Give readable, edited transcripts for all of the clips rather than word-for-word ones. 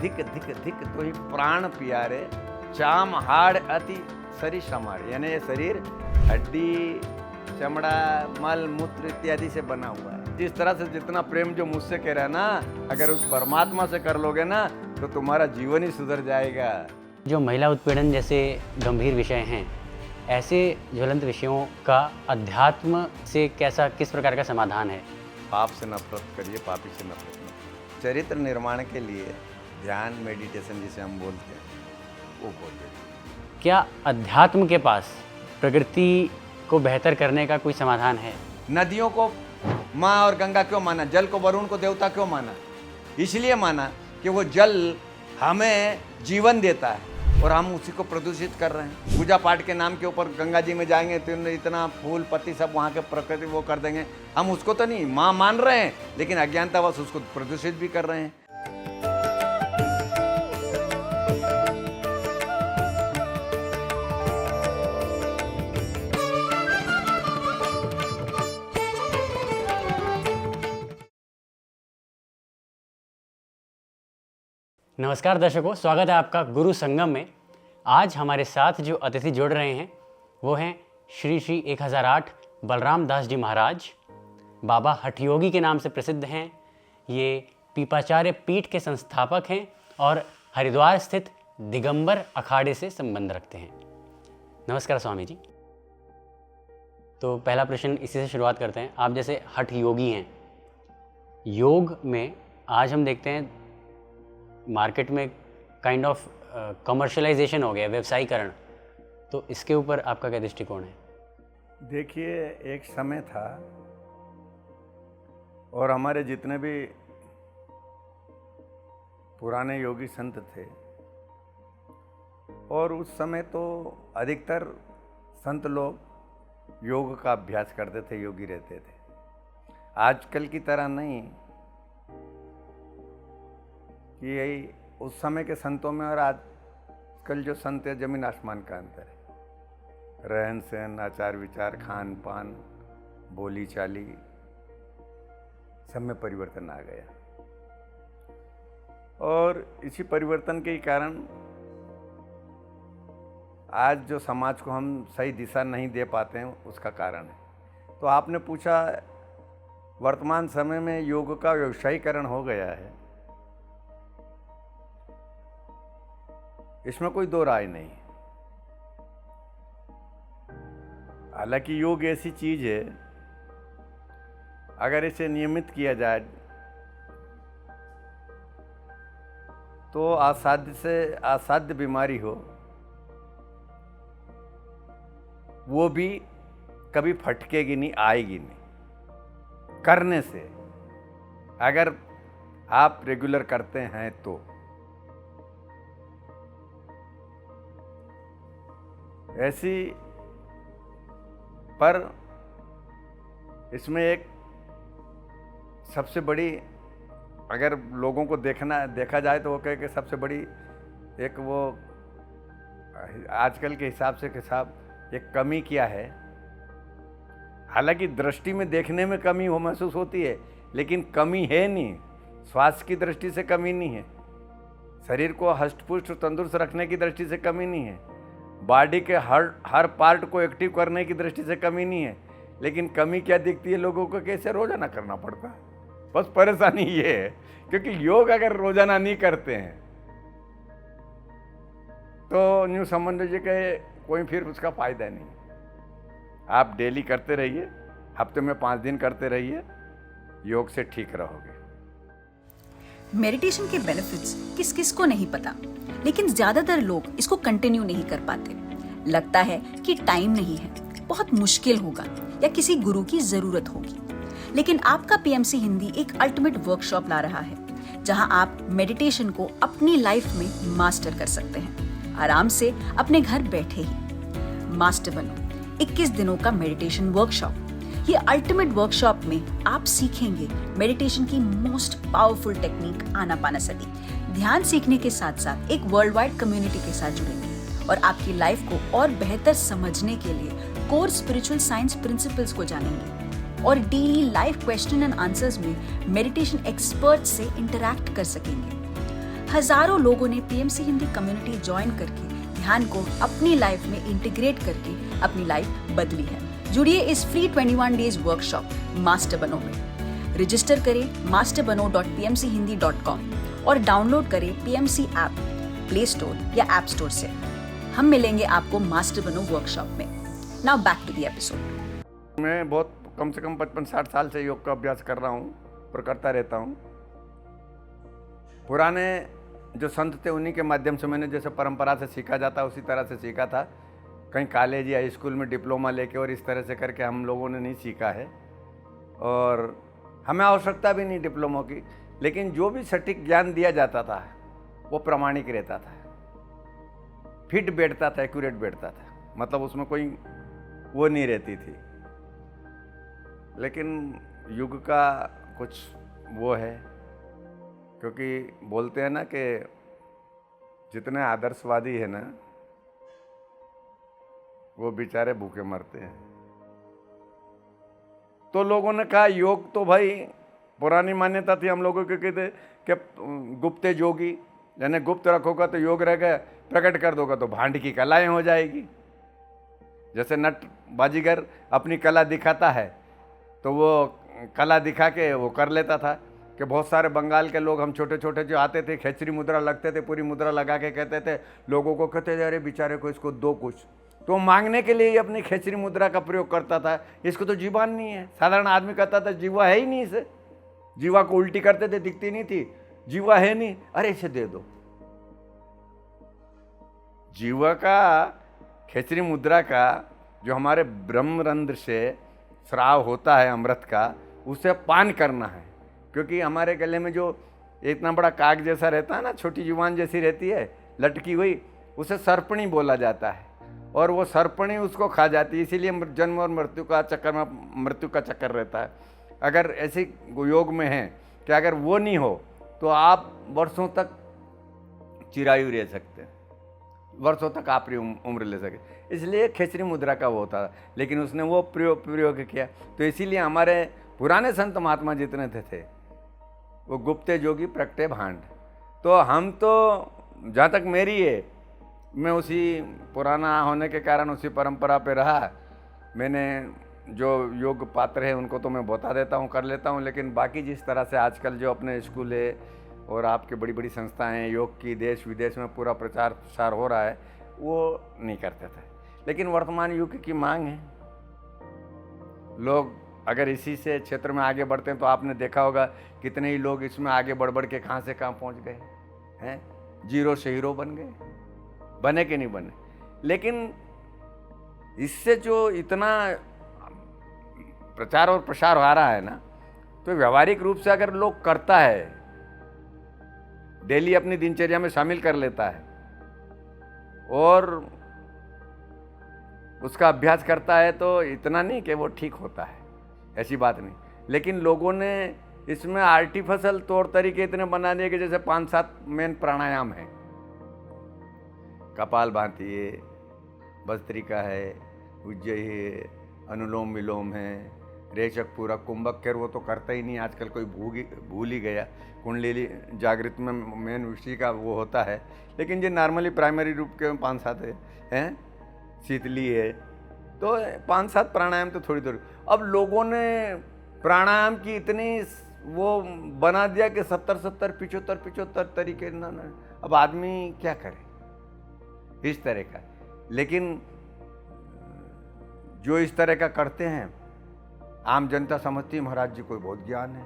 धिक धिक धिक तो ही प्राण प्यारे, चाम हाड़ अति शरीर समार। यानी ये शरीर हड्डी, चमड़ा, मल मूत्र इत्यादि से बना हुआ है। जिस तरह से जितना प्रेम जो मुझसे कह रहा है ना, अगर उस परमात्मा से कर लोगे ना तो तुम्हारा जीवन ही सुधर जाएगा। जो महिला उत्पीड़न जैसे गंभीर विषय हैं, ऐसे ज्वलंत विषयों का अध्यात्म से किस प्रकार का समाधान है? पाप से नफरत करिए, पापी से नफरत न करिए। चरित्र निर्माण के लिए ध्यान, मेडिटेशन जिसे हम बोलते हैं, वो बोलते हैं। क्या अध्यात्म के पास प्रकृति को बेहतर करने का कोई समाधान है? नदियों को माँ और गंगा क्यों माना? जल को, वरुण को देवता क्यों माना? इसलिए माना कि वो जल हमें जीवन देता है और हम उसी को प्रदूषित कर रहे हैं। पूजा पाठ के नाम के ऊपर गंगा जी में जाएंगे तो इतना फूल पत्ती सब वहाँ के प्रकृति वो कर देंगे। हम उसको तो नहीं माँ मान रहे हैं, लेकिन अज्ञानतावश उसको प्रदूषित भी कर रहे हैं। नमस्कार दर्शकों, स्वागत है आपका गुरु संगम में। आज हमारे साथ जो अतिथि जुड़ रहे हैं वो हैं श्री श्री 1008 बलराम दास जी महाराज। बाबा हठयोगी के नाम से प्रसिद्ध हैं। ये पीपाचार्य पीठ के संस्थापक हैं और हरिद्वार स्थित दिगंबर अखाड़े से संबंध रखते हैं। नमस्कार स्वामी जी। तो पहला प्रश्न इसी से शुरुआत करते हैं। आप जैसे हठयोगी हैं, योग में आज हम देखते हैं मार्केट में काइंड ऑफ कमर्शलाइजेशन हो गया, व्यवसायीकरण, तो इसके ऊपर आपका क्या दृष्टिकोण है? देखिए, एक समय था और हमारे जितने भी पुराने योगी संत थे, और उस समय तो अधिकतर संत लोग योग का अभ्यास करते थे, योगी रहते थे। आजकल की तरह नहीं कि यही उस समय के संतों में और आजकल जो संत है, जमीन आसमान का अंतर है। रहन सहन, आचार विचार, खान पान, बोली चाली, सब में परिवर्तन आ गया। और इसी परिवर्तन के कारण आज जो समाज को हम सही दिशा नहीं दे पाते हैं, उसका कारण है। तो आपने पूछा, वर्तमान समय में योग का व्यवसायीकरण हो गया है, इसमें कोई दो राय नहीं। हालांकि योग ऐसी चीज है, अगर इसे नियमित किया जाए तो असाध्य से असाध्य बीमारी हो वो भी कभी फटकेगी नहीं, आएगी नहीं। करने से, अगर आप रेगुलर करते हैं तो। ऐसी पर इसमें एक सबसे बड़ी, अगर लोगों को देखा जाए तो वो कहे कि सबसे बड़ी एक वो आजकल के हिसाब से एक कमी क्या है। हालांकि दृष्टि में देखने में कमी हो महसूस होती है, लेकिन कमी है नहीं। स्वास्थ्य की दृष्टि से कमी नहीं है, शरीर को हष्ट-पुष्ट तंदुरुस्त रखने की दृष्टि से कमी नहीं है, बॉडी के हर पार्ट को एक्टिव करने की दृष्टि से कमी नहीं है। लेकिन कमी क्या दिखती है लोगों को, कैसे रोजाना करना पड़ता है। बस परेशानी ये है, क्योंकि योग अगर रोजाना नहीं करते हैं तो न्यू समझ लीजिए कि कोई फिर उसका फायदा नहीं। आप डेली करते रहिए, हफ्ते में 5 दिन करते रहिए, योग से ठीक रहोगे। मेडिटेशन के बेनिफिट्स किस किस को नहीं पता, लेकिन ज्यादातर लोग इसको कंटिन्यू नहीं कर पाते। लगता है कि टाइम नहीं है, बहुत मुश्किल होगा या किसी गुरु की जरूरत होगी। लेकिन आपका पीएमसी हिंदी एक अल्टीमेट वर्कशॉप ला रहा है, जहां आप मेडिटेशन को अपनी लाइफ में मास्टर कर सकते हैं। आराम से अपने घर बैठे ही मास्टर बनो। 21 दिनों का मेडिटेशन वर्कशॉप। ये अल्टीमेट वर्कशॉप में आप सीखेंगे मेडिटेशन की मोस्ट पावरफुल टेक्निक आनापानसती। ध्यान सीखने के साथ साथ एक वर्ल्ड वाइड कम्युनिटी के साथ जुड़ेंगे और आपकी लाइफ को और बेहतर समझने के लिए कोर स्पिरिचुअल साइंस प्रिंसिपल्स को जानेंगे और daily life question and answers में मेडिटेशन एक्सपर्ट से इंटरैक्ट कर सकेंगे। हजारों लोगों ने पीएमसी हिंदी कम्युनिटी ज्वाइन करके ध्यान को अपनी लाइफ में इंटीग्रेट करके अपनी लाइफ बदली है। जुड़िए इस फ्री 21 डेज वर्कशॉप मास्टर बनो में। रजिस्टर करें masterbano.pmchindi.com और डाउनलोड करें पीएमसी ऐप प्ले स्टोर या ऐप स्टोर से। हम मिलेंगे आपको मास्टर बनो वर्कशॉप में। Now back to the episode. मैं बहुत कम से कम 55-60 साल से योग का अभ्यास कर रहा हूँ और करता रहता हूँ। पुराने जो संत थे उन्हीं के माध्यम से मैंने जैसे परंपरा से सीखा जाता उसी तरह से सीखा था। कहीं कॉलेज या स्कूल में डिप्लोमा लेके और इस तरह से करके हम लोगों ने नहीं सीखा है और हमें आवश्यकता भी नहीं डिप्लोमा की। लेकिन जो भी सटीक ज्ञान दिया जाता था वो प्रामाणिक रहता था, फिट बैठता था, एक्यूरेट बैठता था, मतलब उसमें कोई वो नहीं रहती थी। लेकिन युग का कुछ वो है, क्योंकि बोलते हैं ना कि जितने आदर्शवादी है ना वो बेचारे भूखे मरते हैं। तो लोगों ने कहा योग तो भाई पुरानी मान्यता थी हम लोगों के, कहते कि गुप्त योगी, यानी गुप्त रखोगा तो योग रहेगा, प्रकट कर दोगा तो भांड की कलाएं हो जाएगी। जैसे नट बाजीगर अपनी कला दिखाता है तो वो कला दिखा के वो कर लेता था कि बहुत सारे बंगाल के लोग, हम छोटे छोटे जो आते थे, खेचरी मुद्रा लगते थे, पूरी मुद्रा लगा के कहते थे, लोगों को कहते थे अरे बेचारे को इसको दो कुछ, तो मांगने के लिए ही अपनी खेचरी मुद्रा का प्रयोग करता था। इसको तो जीवान नहीं है। साधारण आदमी कहता था जीवा है ही नहीं, इसे जीवा को उल्टी करते थे, दिखती नहीं थी, जीवा है नहीं, अरे इसे दे दो। जीवा का, खेचरी मुद्रा का जो हमारे ब्रह्मरंध्र से स्राव होता है अमृत का, उसे पान करना है। क्योंकि हमारे गले में जो इतना बड़ा काग जैसा रहता है ना, छोटी जुबान जैसी रहती है लटकी हुई, उसे सर्पणी बोला जाता है और वो सर्पणी उसको खा जाती है। इसीलिए जन्म और मृत्यु का चक्कर रहता है। अगर ऐसे योग में है कि अगर वो नहीं हो तो आप वर्षों तक चिरायु रह सकते हैं, वर्षों तक आप उम्र ले सके। इसलिए खेचरी मुद्रा का वो होता था, लेकिन उसने वो प्रयोग किया। तो इसीलिए हमारे पुराने संत महात्मा जितने थे वो गुप्त योगी प्रकटे भांड। तो हम तो जहाँ तक मेरी है, मैं उसी पुराना होने के कारण उसी परंपरा पे रहा। मैंने जो योग पात्र है उनको तो मैं बता देता हूँ, कर लेता हूँ, लेकिन बाकी जिस तरह से आजकल जो अपने स्कूल है और आपके बड़ी बड़ी संस्थाएं हैं योग की, देश विदेश में पूरा प्रचार प्रसार हो रहा है, वो नहीं करते थे। लेकिन वर्तमान युग की मांग है, लोग अगर इसी से क्षेत्र में आगे बढ़ते हैं तो आपने देखा होगा कितने ही लोग इसमें आगे बढ़ बढ़ के कहाँ से कहाँ पहुँच गए हैं, जीरो से हीरो बन गए, बने कि नहीं बने। लेकिन इससे जो इतना प्रचार और प्रसार हो रहा है ना, तो व्यवहारिक रूप से अगर लोग करता है, डेली अपनी दिनचर्या में शामिल कर लेता है और उसका अभ्यास करता है, तो इतना नहीं कि वो ठीक होता है, ऐसी बात नहीं। लेकिन लोगों ने इसमें आर्टिफिशियल तौर तरीके इतने बना दिए कि जैसे 5-7 मेन प्राणायाम है, कपाल भाती है, भस्त्रिका है, उज्जयी है, अनुलोम विलोम है, रेचक पूरा, कुंभक केर वो तो करता ही नहीं आजकल, कोई भूल ही गया। कुंडली जागृत में मेन विषय का वो होता है, लेकिन जो नॉर्मली प्राइमरी रूप के 5-7 हैं, शीतली है, तो 5-7 प्राणायाम तो थोड़ी थोड़ी। अब लोगों ने प्राणायाम की इतनी वो बना दिया कि 70-70, 75-75 तरीके ना। अब आदमी क्या करे इस तरह का। लेकिन जो इस तरह का करते हैं, आम जनता समझती है महाराज जी कोई बहुत ज्ञान है,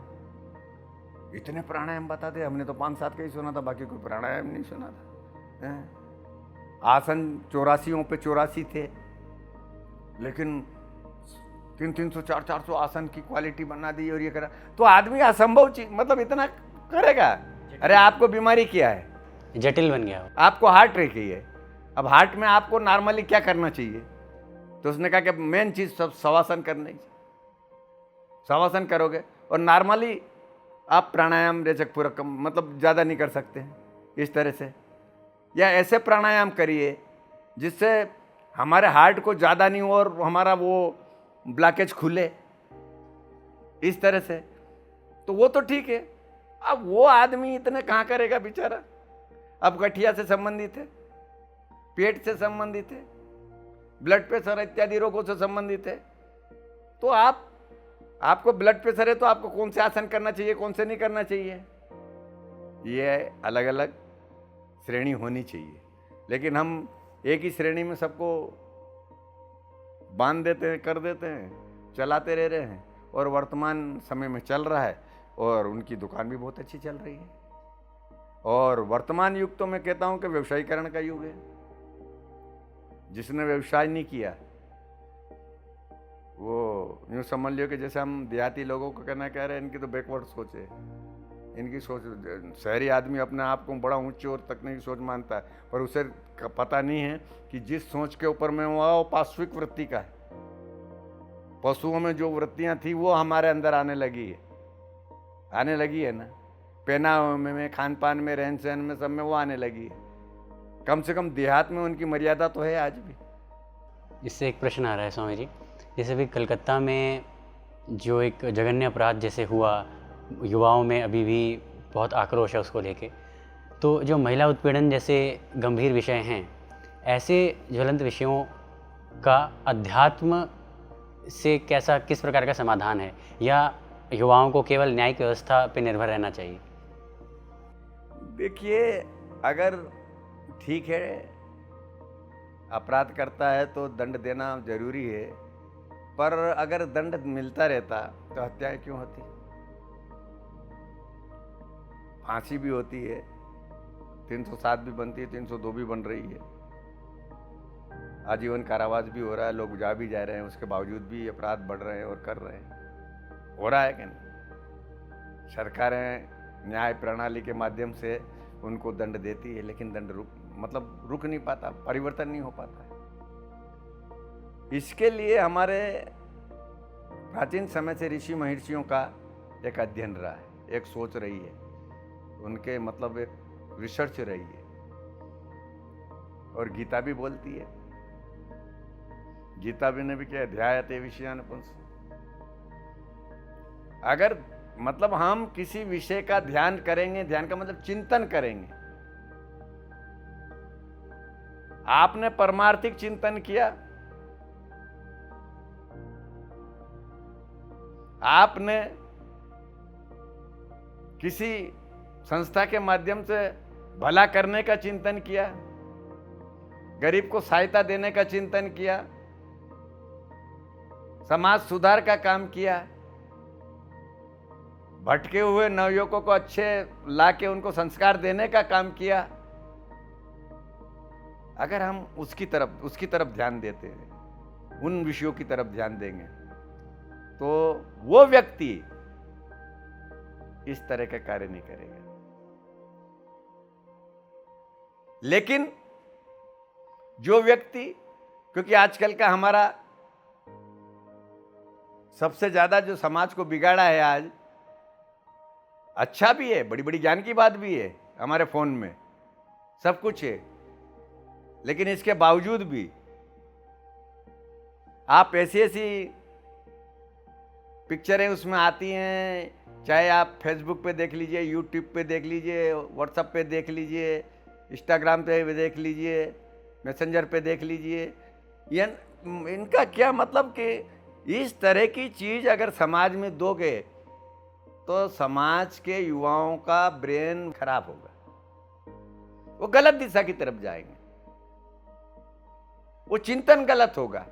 इतने प्राणायाम बताते। हमने तो 5-7 का ही सुना था, बाकी कोई प्राणायाम नहीं सुना था। आसन 84 पे 84 थे, लेकिन 300-300, 400-400 आसन की क्वालिटी बना दी और ये करा। तो आदमी असंभव चीज, मतलब इतना करेगा। अरे आपको बीमारी क्या है, जटिल बन गया। आपको हार्ट रखी है। अब हार्ट में आपको नॉर्मली क्या करना चाहिए? तो उसने कहा कि मेन चीज सब शवासन करना चाहिए। शवासन करोगे और नॉर्मली आप प्राणायाम रेचक पूरक मतलब ज़्यादा नहीं कर सकते हैं इस तरह से, या ऐसे प्राणायाम करिए जिससे हमारे हार्ट को ज़्यादा नहीं हो और हमारा वो ब्लॉकेज खुले, इस तरह से। तो वो तो ठीक है। अब वो आदमी इतने कहाँ करेगा बेचारा, अब गठिया से संबंधित है, पेट से संबंधित है, ब्लड प्रेशर इत्यादि रोगों से संबंधित है। तो आपको ब्लड प्रेशर है तो आपको कौन से आसन करना चाहिए, कौन से नहीं करना चाहिए, ये अलग अलग श्रेणी होनी चाहिए। लेकिन हम एक ही श्रेणी में सबको बांध देते हैं, कर देते हैं, चलाते रह रहे हैं, और वर्तमान समय में चल रहा है, और उनकी दुकान भी बहुत अच्छी चल रही है। और वर्तमान युग तो मैं कहता हूं कि व्यवसायीकरण का युग है। जिसने व्यवसाय नहीं किया वो यूँ समझ लियो कि जैसे हम देहाती लोगों को कहना कह रहे हैं, इनकी तो बैकवर्ड सोच है, इनकी सोच। शहरी आदमी अपने आप को बड़ा ऊंची और तकनीकी सोच मानता है, पर उसे पता नहीं है कि जिस सोच के ऊपर में वो पाश्विक वृत्ति का है। पशुओं में जो वृत्तियां थी वो हमारे अंदर आने लगी है ना, पहनावे में, खान पान में, रहन सहन में, सब में वो आने लगी है। कम से कम देहात में उनकी मर्यादा तो है आज भी। इससे एक प्रश्न आ रहा है स्वामी जी, जैसे भी कलकत्ता में जो एक जघन्य अपराध जैसे हुआ, युवाओं में अभी भी बहुत आक्रोश है उसको लेके, तो जो महिला उत्पीड़न जैसे गंभीर विषय हैं, ऐसे ज्वलंत विषयों का अध्यात्म से किस प्रकार का समाधान है, या युवाओं को केवल न्यायिक व्यवस्था पर निर्भर रहना चाहिए? देखिए, अगर ठीक है अपराध करता है तो दंड देना जरूरी है, पर अगर दंड मिलता रहता तो हत्याएं क्यों होती? फांसी भी होती है, 307 भी बनती है, 302 भी बन रही है, आजीवन कारावास भी हो रहा है, लोग जा भी जा रहे हैं, उसके बावजूद भी अपराध बढ़ रहे हैं और कर रहे हैं। हो रहा है कि नहीं? सरकारें न्याय प्रणाली के माध्यम से उनको दंड देती है, लेकिन दंड रुक नहीं पाता, परिवर्तन नहीं हो पाता है। इसके लिए हमारे प्राचीन समय से ऋषि महर्षियों का एक अध्ययन रहा है, एक सोच रही है, उनके मतलब एक रिसर्च रही है, और गीता भी बोलती है। गीता भी ने भी क्या, ध्यायते विषयान पुंस। अगर मतलब हम किसी विषय का ध्यान करेंगे, ध्यान का मतलब चिंतन करेंगे। आपने परमार्थिक चिंतन किया, आपने किसी संस्था के माध्यम से भला करने का चिंतन किया, गरीब को सहायता देने का चिंतन किया, समाज सुधार का काम किया, भटके हुए नवयुवकों को अच्छे लाके उनको संस्कार देने का काम किया। अगर हम उसकी तरफ ध्यान देते हैं, उन विषयों की तरफ ध्यान देंगे, तो वो व्यक्ति इस तरह का कार्य नहीं करेगा। लेकिन जो व्यक्ति, क्योंकि आजकल का हमारा सबसे ज्यादा जो समाज को बिगाड़ा है आज, अच्छा भी है, बड़ी बड़ी ज्ञान की बात भी है, हमारे फोन में सब कुछ है, लेकिन इसके बावजूद भी आप ऐसी पिक्चरें उसमें आती हैं, चाहे आप फेसबुक पे देख लीजिए, यूट्यूब पे देख लीजिए, व्हाट्सएप पे देख लीजिए, इंस्टाग्राम पे देख लीजिए, मैसेंजर पे देख लीजिए, ये इनका क्या मतलब कि इस तरह की चीज अगर समाज में दोगे तो समाज के युवाओं का ब्रेन खराब होगा, वो गलत दिशा की तरफ जाएंगे, वो चिंतन गलत होगा।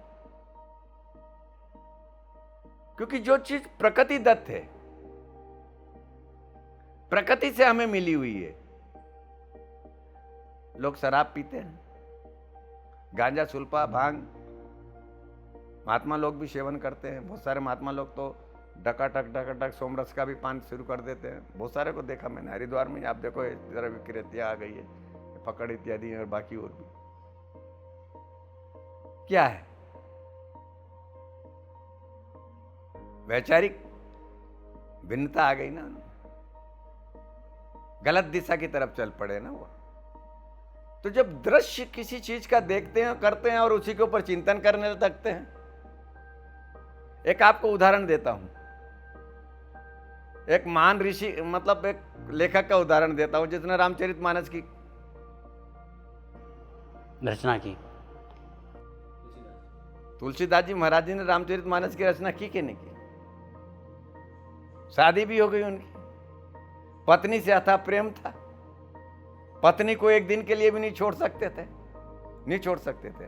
क्योंकि जो चीज प्रकृति दत्त है, प्रकृति से हमें मिली हुई है, लोग शराब पीते हैं, गांजा, सुल्फा, भांग, महात्मा लोग भी सेवन करते हैं। बहुत सारे महात्मा लोग तो डकाटक सोमरस का भी पान शुरू कर देते हैं। बहुत सारे को देखा मैंने हरिद्वार में, आप देखो जरा विक्रेतियां आ गई है, पकड़ इत्यादि, और बाकी और भी क्या है, वैचारिक भिन्नता आ गई ना, गलत दिशा की तरफ चल पड़े ना वो। तो जब दृश्य किसी चीज का देखते हैं, करते हैं, और उसी के ऊपर चिंतन करने लगते हैं। एक आपको उदाहरण देता हूं, एक महान ऋषि मतलब एक लेखक का उदाहरण देता हूं, जिसने रामचरितमानस की रचना की? तुलसीदास जी महाराज जी ने रामचरितमानस की रचना की कि नहीं की? शादी भी हो गई उनकी, पत्नी से अथाह प्रेम था, पत्नी को एक दिन के लिए भी नहीं छोड़ सकते थे, नहीं छोड़ सकते थे।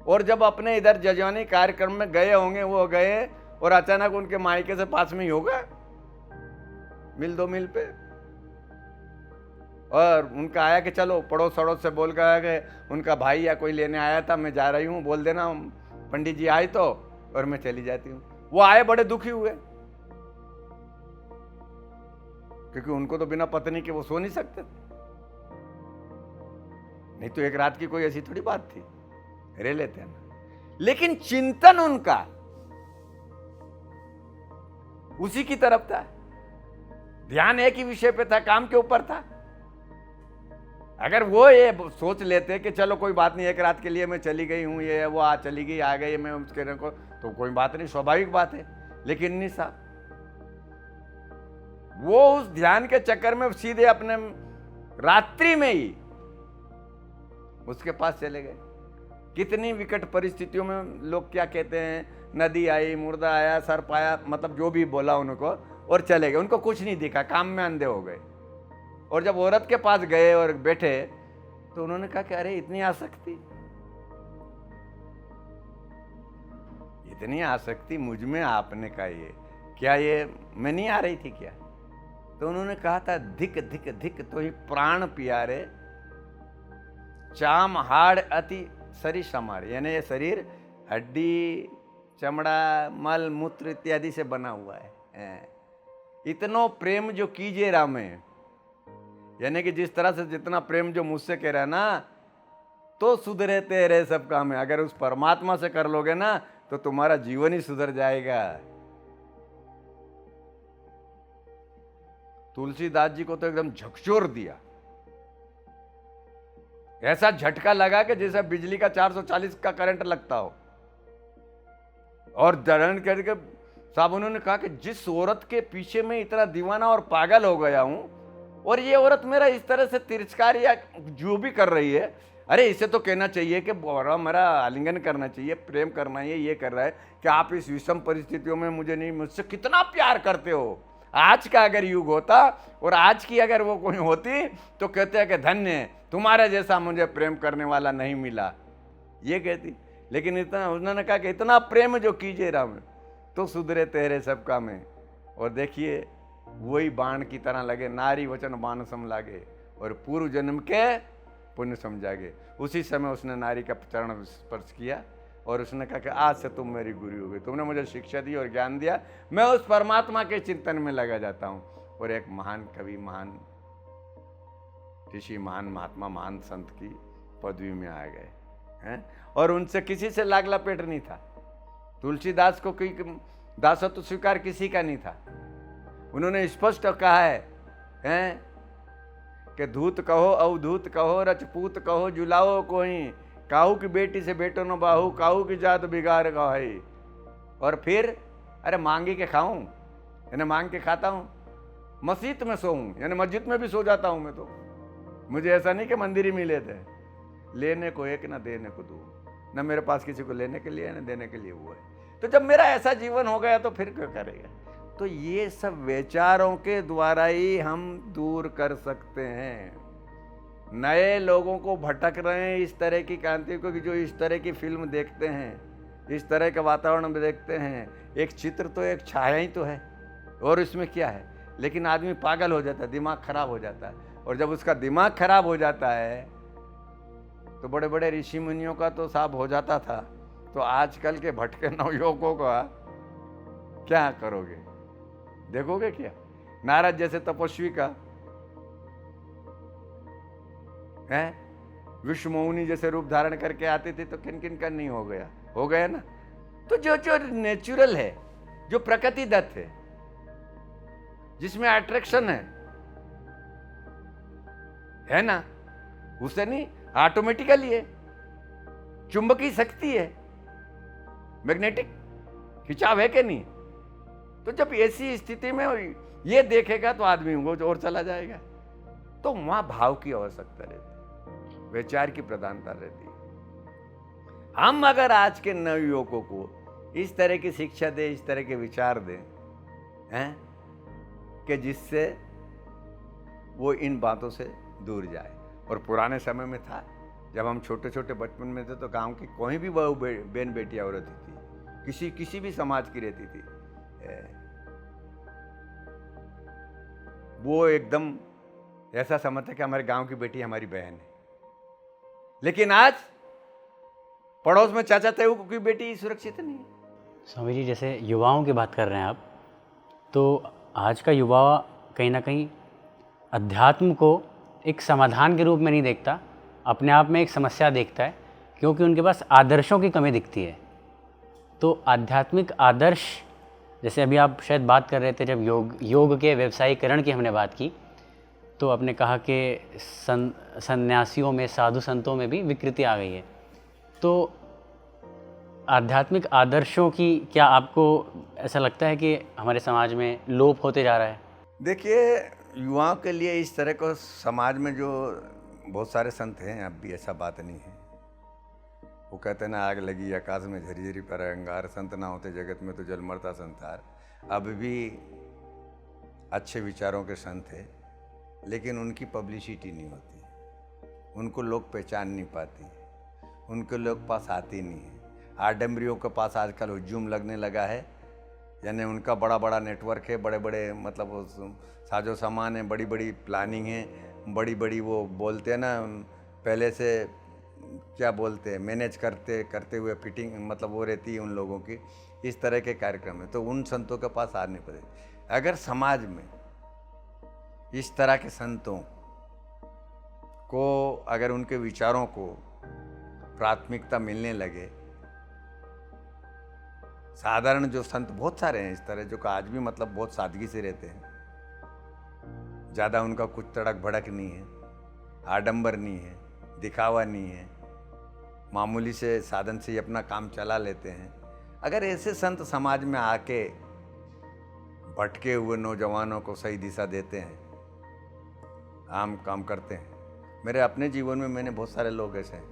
और जब अपने इधर जजवानी कार्यक्रम में गए होंगे, वो गए और अचानक उनके मायके से पास में ही होगा, मिल दो मिल पे, और उनका आया कि चलो पड़ोस अड़ोस से बोल कर गए, उनका भाई या कोई लेने आया था, मैं जा रही हूँ, बोल देना पंडित जी आए तो, और मैं चली जाती हूँ। वो आए, बड़े दुखी हुए, क्योंकि उनको तो बिना पत्नी के वो सो नहीं सकते, नहीं तो एक रात की कोई ऐसी थोड़ी बात थी, रह लेते हैं ना। लेकिन चिंतन उनका उसी की तरफ था, ध्यान एक ही विषय पे था, काम के ऊपर था। अगर वो ये सोच लेते कि चलो कोई बात नहीं, एक रात के लिए मैं चली गई हूं, ये वो चली गई आ गई, मैं उसके को, तो कोई बात नहीं, स्वाभाविक बात है। लेकिन नहीं साहब, वो उस ध्यान के चक्कर में सीधे अपने रात्रि में ही उसके पास चले गए। कितनी विकट परिस्थितियों में लोग क्या कहते हैं, नदी आई, मुर्दा आया, सर्प आया, मतलब जो भी बोला उनको, और चले गए, उनको कुछ नहीं दिखा, काम में अंधे हो गए। और जब औरत के पास गए और बैठे तो उन्होंने कहा कि अरे इतनी आसक्ति, इतनी आसक्ति मुझ में, आपने कहा ये क्या, ये मैं नहीं आ रही थी क्या? तो उन्होंने कहा था, धिक धिक धिक तो ही प्राण प्यारे, चाम हाड़ अति शरीर समार, यानी ये शरीर हड्डी, चमड़ा, मल मूत्र इत्यादि से बना हुआ है। इतनो प्रेम जो कीजिए राम में, यानी कि जिस तरह से जितना प्रेम जो मुझसे कह रहा है ना, तो सुधरे तेरे सब काम है। अगर उस परमात्मा से कर लोगे ना तो तुम्हारा जीवन ही सुधर जाएगा। तुलसीदास जी को तो एकदम झकझोर दिया, ऐसा झटका लगा कि जैसे बिजली का 440 का करंट लगता हो। और दरण करके साहब उन्होंने कहा कि जिस औरत के पीछे मैं इतना दीवाना और पागल हो गया हूं, और ये औरत मेरा इस तरह से तिरस्कार या जो भी कर रही है, अरे इसे तो कहना चाहिए कि मेरा आलिंगन करना चाहिए, प्रेम करना है, ये कर रहा है कि आप इस विषम परिस्थितियों में मुझे नहीं, मुझसे कितना प्यार करते हो। आज का अगर युग होता और आज की अगर वो कोई होती तो कहते हैं कि धन्य है, तुम्हारे जैसा मुझे प्रेम करने वाला नहीं मिला, ये कहती। लेकिन इतना उन्होंने कहा कि इतना प्रेम जो कीजिए राम तो सुधरे तेरे सब काम है। और देखिए वही बाण की तरह लगे, नारी वचन बाण सम लागे, और पूर्व जन्म के पुण्य समझागे। उसी समय उसने नारी का चरण स्पर्श किया और उसने कहा कि आज से तुम मेरी गुरु हो गई, तुमने मुझे शिक्षा दी और ज्ञान दिया, मैं उस परमात्मा के चिंतन में लगा जाता हूं। और एक महान कवि, महान ऋषि, महान महात्मा, महान संत की पदवी में आ गए हैं, और उनसे किसी से लाग लपेट नहीं था। तुलसीदास को कोई दासत्व स्वीकार किसी का नहीं था। उन्होंने स्पष्ट कहा है कि धूत कहो अवधूत कहो, रजपूत कहो जुलाओ कोई, काहू की बेटी से बेटो न बाहू, काहू की जात बिगाड़ गई। और फिर अरे मांगी के खाऊं, यानी मांग के खाता हूं, मस्जिद में सोऊं, यानी मस्जिद में भी सो जाता हूं मैं तो। मुझे ऐसा नहीं कि मंदिर ही मिले थे, लेने को एक ना देने को दो, ना मेरे पास किसी को लेने के लिए ना देने के लिए वो है। तो जब मेरा ऐसा जीवन हो गया तो फिर क्यों करेगा। तो ये सब विचारों के द्वारा ही हम दूर कर सकते हैं। नए लोगों को भटक रहे हैं इस तरह की क्रांति को, कि जो इस तरह की फिल्म देखते हैं, इस तरह के वातावरण में देखते हैं। एक चित्र तो एक छाया ही तो है, और इसमें क्या है। लेकिन आदमी पागल हो जाता है, दिमाग खराब हो जाता है। और जब उसका दिमाग खराब हो जाता है तो बड़े बड़े ऋषि मुनियों का तो साहब हो जाता था, तो आजकल के भटके नवयुवकों का क्या करोगे, देखोगे क्या। नारद जैसे तपस्वी का है, विश्वमोहिनी जैसे रूप धारण करके आते थे, तो किन किन का नहीं हो गया, हो गया ना। तो जो जो नेचुरल है, जो प्रकृति दत्त है, जिसमें अट्रैक्शन है ना, उसे नहीं, ऑटोमेटिकली है, चुंबकीय शक्ति है, मैग्नेटिक खिंचाव है कि नहीं। तो जब ऐसी स्थिति में ये देखेगा तो आदमी वो और चला जाएगा। तो वहां भाव की आवश्यकता रहती है। विचार की प्रधानता रहती है। हम अगर आज के नवयुवकों को इस तरह की शिक्षा दें, इस तरह के विचार दें, हैं, कि जिससे वो इन बातों से दूर जाए। और पुराने समय में था, जब हम छोटे छोटे बचपन में थे, तो गांव की कोई भी बहू बहन बेटियां रहती थी, किसी भी समाज की रहती थी, वो एकदम ऐसा समझता कि हमारे गांव की बेटी हमारी बहन है। लेकिन आज पड़ोस में चाचा ताऊ की बेटी सुरक्षित नहीं है। स्वामी जी, जैसे युवाओं की बात कर रहे हैं आप, तो आज का युवा कहीं ना कहीं अध्यात्म को एक समाधान के रूप में नहीं देखता, अपने आप में एक समस्या देखता है, क्योंकि उनके पास आदर्शों की कमी दिखती है। तो आध्यात्मिक आदर्श, जैसे अभी आप शायद बात कर रहे थे, जब योग के व्यवसायीकरण की हमने बात की, तो आपने कहा कि सन्यासियों में, साधु संतों में भी विकृति आ गई है। तो आध्यात्मिक आदर्शों की क्या आपको ऐसा लगता है कि हमारे समाज में लोप होते जा रहा है? देखिए, युवाओं के लिए इस तरह को समाज में जो बहुत सारे संत हैं, अब भी ऐसा बात नहीं है। वो कहते हैं ना, आग लगी आकाश में झरी पर अंगार, संत ना होते जगत में तो जल मरता संसार। अब भी अच्छे विचारों के संत हैं, लेकिन उनकी पब्लिसिटी नहीं होती, उनको लोग पहचान नहीं पाती, उनके लोग पास आती नहीं है। आडम्बरियों के पास आजकल हुजूम लगने लगा है, यानी उनका बड़ा बड़ा नेटवर्क है, बड़े बड़े मतलब साजो सामान है, बड़ी बड़ी प्लानिंग है, बड़ी बड़ी वो बोलते हैं ना, पहले से क्या बोलते हैं, मैनेज करते हुए फिटिंग मतलब वो रहती है उन लोगों की। इस तरह के कार्यक्रम है, तो उन संतों के पास आने पड़े। अगर समाज में इस तरह के संतों को, अगर उनके विचारों को प्राथमिकता मिलने लगे, साधारण जो संत बहुत सारे हैं इस तरह, जो आज भी मतलब बहुत सादगी से रहते हैं, ज़्यादा उनका कुछ तड़क भड़क नहीं है, आडंबर नहीं है, दिखावा नहीं है, मामूली से साधन से ही अपना काम चला लेते हैं। अगर ऐसे संत समाज में आके भटके हुए नौजवानों को सही दिशा देते हैं, आम काम करते हैं। मेरे अपने जीवन में मैंने बहुत सारे लोग ऐसे हैं,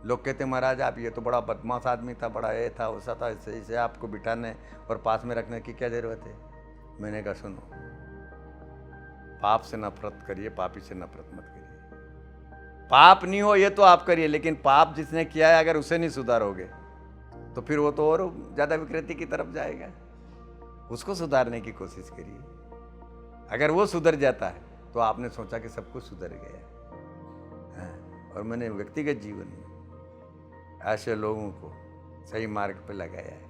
लोग कहते हैं महाराज आप ये तो बड़ा बदमाश आदमी था, बड़ा ये था वैसा था, इसे आपको बिठाने और पास में रखने की क्या ज़रूरत है। मैंने कहा सुनो, पाप से नफरत करिए, पापी से नफरत मत करिए। पाप नहीं हो ये तो आप करिए, लेकिन पाप जिसने किया है अगर उसे नहीं सुधारोगे तो फिर वो तो और ज़्यादा विकृति की तरफ जाएगा। उसको सुधारने की कोशिश करिए। अगर वो सुधर जाता है तो आपने सोचा कि सब कुछ सुधर गया। और मैंने व्यक्तिगत जीवन में ऐसे लोगों को सही मार्ग पे लगाया है,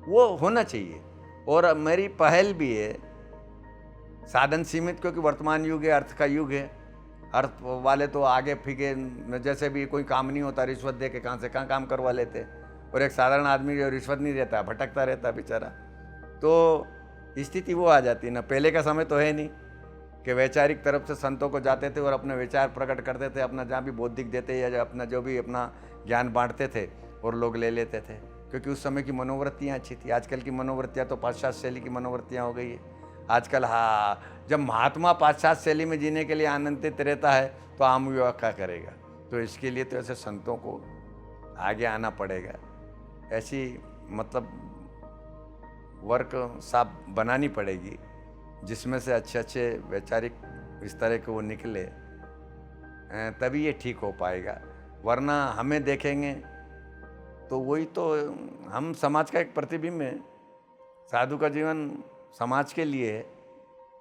वो होना चाहिए। और मेरी पहल भी है, साधन सीमित, क्योंकि वर्तमान युग है, अर्थ का युग है। अर्थ वाले तो आगे फीके, जैसे भी कोई काम नहीं होता, रिश्वत दे के कहाँ से कहाँ काम करवा लेते। और एक साधारण आदमी जो रिश्वत नहीं देता, भटकता रहता बेचारा, तो स्थिति वो आ जाती है ना। पहले का समय तो है नहीं कि वैचारिक तरफ से संतों को जाते थे और अपने विचार प्रकट करते थे, अपना जहाँ भी बौद्धिक देते या अपना जो भी अपना ज्ञान बांटते थे और लोग ले लेते थे, क्योंकि उस समय की मनोवृत्तियाँ अच्छी थी। आजकल की मनोवृत्तियाँ तो पाश्चात्य शैली की मनोवृत्तियाँ हो गई है आजकल। हाँ, जब महात्मा पाश्चात्य शैली में जीने के लिए आनंदित रहता है तो आम युवा क्या करेगा। तो इसके लिए तो ऐसे संतों को आगे आना पड़ेगा, ऐसी मतलब वर्क साहब बनानी पड़ेगी जिसमें से अच्छे अच्छे वैचारिक इस तरह के वो निकले, तभी ये ठीक हो पाएगा। वरना हमें देखेंगे तो वही तो, हम समाज का एक प्रतिबिंब है। साधु का जीवन समाज के लिए है,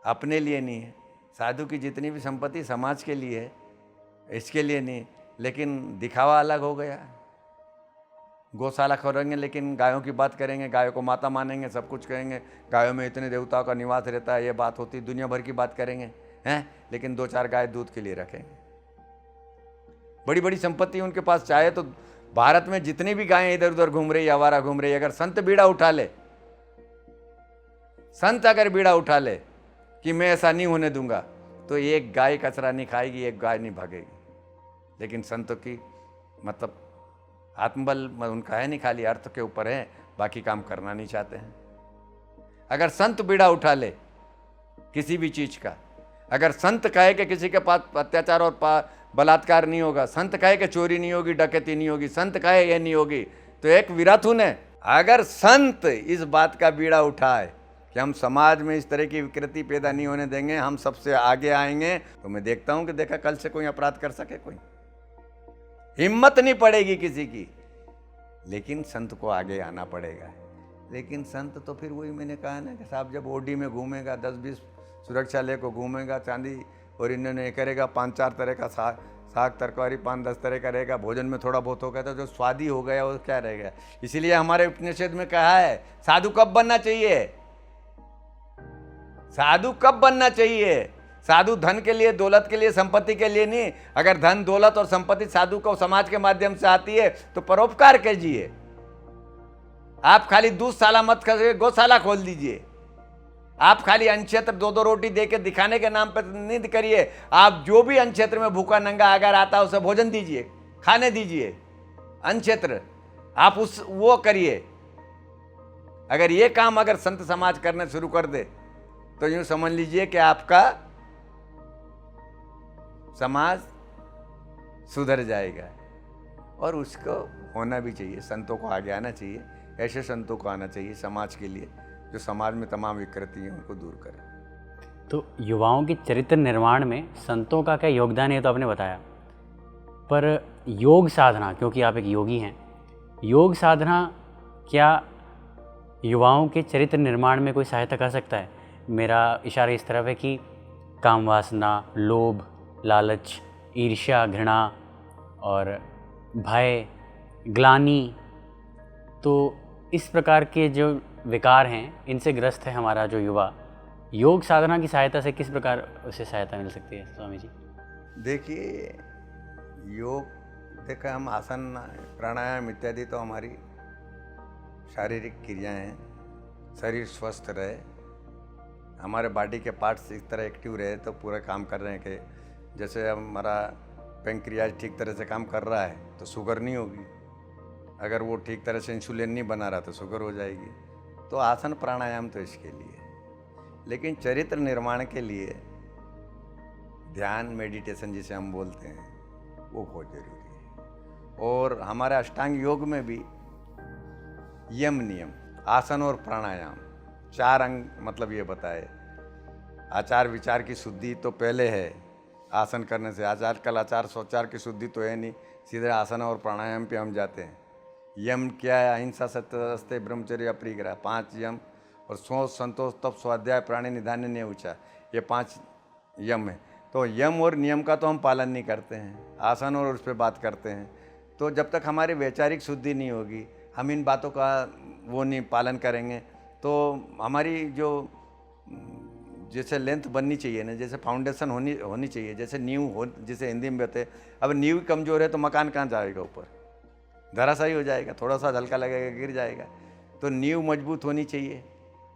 अपने लिए नहीं है। साधु की जितनी भी संपत्ति समाज के लिए है, इसके लिए नहीं। लेकिन दिखावा अलग हो गया। गौशाला खोलेंगे लेकिन गायों की बात करेंगे, गायों को माता मानेंगे, सब कुछ कहेंगे, गायों में इतने देवताओं का निवास रहता है, ये बात होती, दुनिया भर की बात करेंगे हैं, लेकिन 2-4 गाय दूध के लिए रखेंगे। बड़ी बड़ी संपत्ति उनके पास, चाहे तो भारत में जितनी भी गायें इधर उधर घूम रही, आवारा घूम रही, अगर संत बीड़ा उठा ले, संत अगर बीड़ा उठा ले कि मैं ऐसा नहीं होने दूंगा, तो एक गाय कचरा नहीं खाएगी, एक गाय नहीं भागेगी। लेकिन संतों की मतलब आत्मबल उनका है नहीं, खाली अर्थ के ऊपर है, बाकी काम करना नहीं चाहते हैं। अगर संत बीड़ा उठा ले किसी भी चीज का, अगर संत कहे कि किसी के पास अत्याचार और बलात्कार नहीं होगा, संत कहे कि चोरी नहीं होगी, डकैती नहीं होगी, संत कहे ये नहीं होगी, तो एक विराथुन है। अगर संत इस बात का बीड़ा उठाए कि हम समाज में इस तरह की विकृति पैदा नहीं होने देंगे, हम सबसे आगे आएंगे, तो मैं देखता हूं कि देखा कल से कोई अपराध कर सके, कोई हिम्मत नहीं पड़ेगी किसी की। लेकिन संत को आगे आना पड़ेगा। लेकिन संत तो फिर वही मैंने कहा ना कि साहब जब ओडी में घूमेगा, 10-20 सुरक्षा लेकर घूमेगा, चांदी और इन्होंने करेगा, 5-4 तरह का साग तरकारी 5-10 तरह का रहेगा, भोजन में थोड़ा बहुत होगा, तो जो स्वादी हो गया वो क्या रहेगा। इसीलिए हमारे उपनिषद में कहा है साधु कब बनना चाहिए, साधु कब बनना चाहिए। साधु धन के लिए, दौलत के लिए, संपत्ति के लिए नहीं। अगर धन, दौलत और संपत्ति साधु को समाज के माध्यम से आती है तो परोपकार कीजिए। आप खाली दूधशाला मत करिए, गौशाला खोल दीजिए। आप खाली अनक्षेत्र 2-2 रोटी देके दिखाने के नाम पर नहीं करिए। आप जो भी अनक्षेत्र में भूखा नंगा अगर आता है उसे भोजन दीजिए, खाने दीजिए। अनक्षेत्र आप उस वो करिए। अगर ये काम अगर संत समाज करने शुरू कर दे तो यूं समझ लीजिए कि आपका समाज सुधर जाएगा। और उसको होना भी चाहिए, संतों को आगे आना चाहिए। ऐसे संतों को आना चाहिए समाज के लिए जो समाज में तमाम विकृति हैं उनको दूर करें। तो युवाओं के चरित्र निर्माण में संतों का क्या योगदान है तो आपने बताया, पर योग साधना, क्योंकि आप एक योगी हैं, योग साधना क्या युवाओं के चरित्र निर्माण में कोई सहायता कर सकता है? मेरा इशारा इस तरफ है कि काम वासना, लोभ, लालच, ईर्ष्या, घृणा और भय, ग्लानि, तो इस प्रकार के जो विकार हैं इनसे ग्रस्त है हमारा जो युवा। योग साधना की सहायता से किस प्रकार उसे सहायता मिल सकती है स्वामी जी? देखिए, योग देखा हम आसन, प्राणायाम इत्यादि तो हमारी शारीरिक क्रियाएं हैं। शरीर स्वस्थ रहे, हमारे बॉडी के पार्ट्स इस तरह एक्टिव रहे तो पूरा काम कर रहे हैं कि जैसे हमारा पेंक्रियाज ठीक तरह से काम कर रहा है तो शुगर नहीं होगी। अगर वो ठीक तरह से इंसुलिन नहीं बना रहा तो शुगर हो जाएगी। तो आसन प्राणायाम तो इसके लिए। लेकिन चरित्र निर्माण के लिए ध्यान, मेडिटेशन जिसे हम बोलते हैं, वो बहुत जरूरी है। और हमारे अष्टांग योग में भी यम नियम, आसन और प्राणायाम 4 अंग मतलब ये बताए। आचार विचार की शुद्धि तो पहले है आसन करने से। आजकल आचार शौचार की शुद्धि तो है नहीं, सीधे आसन और प्राणायाम पे हम जाते हैं। यम क्या है? अहिंसा, सत्य, ब्रह्मचर्य, अपरिग्रह, 5 यम। और सोच, संतोष, तप, स्वाध्याय, प्राणी निधान, न्यौचा, ये 5 यम है। तो यम और नियम का तो हम पालन नहीं करते हैं, आसन और उस पर बात करते हैं। तो जब तक हमारी वैचारिक शुद्धि नहीं होगी, हम इन बातों का वो नहीं पालन करेंगे, तो हमारी जो जैसे लेंथ बननी चाहिए ना, जैसे फाउंडेशन होनी चाहिए, जैसे नींव हो, जिसे हिंदी में कहते हैं। अब नींव कमज़ोर है तो मकान कहाँ जाएगा, ऊपर धराशायी हो जाएगा, थोड़ा सा झलका लगेगा गिर जाएगा। तो नींव मजबूत होनी चाहिए।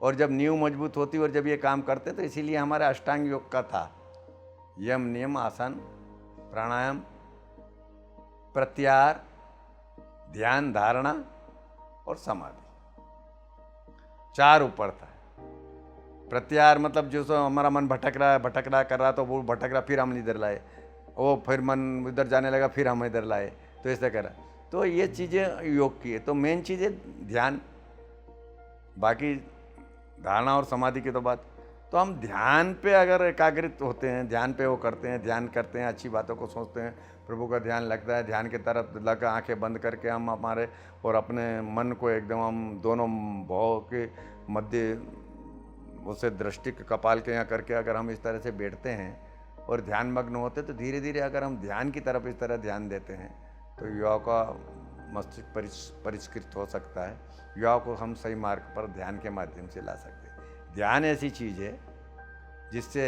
और जब नींव मजबूत होती और जब ये काम करते तो इसीलिए हमारे अष्टांग योग का था यम, नियम, आसन, प्राणायाम, प्रत्याहार, ध्यान, धारणा और समाधि, 4 ऊपर था। प्रत्याहार मतलब जो सो हमारा मन भटक रहा कर रहा तो वो भटक रहा, फिर हम इधर लाए, वो फिर मन इधर जाने लगा, फिर हम इधर लाए, तो ऐसे करा। तो ये चीज़ें योग की है। तो मेन चीज़ है ध्यान, बाकी धारणा और समाधि की तो बात। तो हम ध्यान पे अगर एकाग्रित होते हैं, ध्यान पे वो करते हैं, ध्यान करते हैं, अच्छी बातों को सोचते हैं, प्रभु का ध्यान लगता है, ध्यान की तरफ लगा, आंखें बंद करके हम हमारे और अपने मन को एकदम हम दोनों भाव के मध्य उसे दृष्टि के कपाल के यहाँ करके अगर हम इस तरह से बैठते हैं और ध्यान मग्न होते, तो धीरे धीरे अगर हम ध्यान की तरफ इस तरह ध्यान देते हैं तो युवा का मस्तिष्क परिष्कृत हो सकता है। युवा को हम सही मार्ग पर ध्यान के माध्यम से ला सकते हैं। ध्यान ऐसी चीज़ है जिससे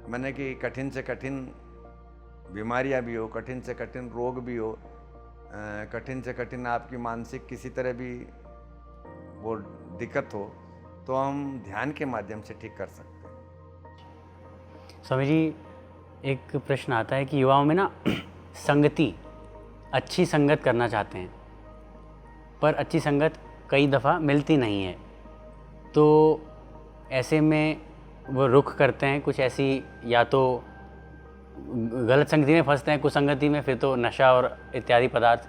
मैंने कि कठिन से कठिन बीमारियां भी हो, कठिन से कठिन रोग भी हो, कठिन से कठिन आपकी मानसिक किसी तरह भी वो दिक्कत हो, तो हम ध्यान के माध्यम से ठीक कर सकते हैं। स्वामी जी, एक प्रश्न आता है कि युवाओं में ना संगति, अच्छी संगत करना चाहते हैं, पर अच्छी संगत कई दफ़ा मिलती नहीं है, तो ऐसे में वो रुख करते हैं कुछ ऐसी या तो गलत संगति में फंसते हैं, कुसंगति में, फिर तो नशा और इत्यादि पदार्थ।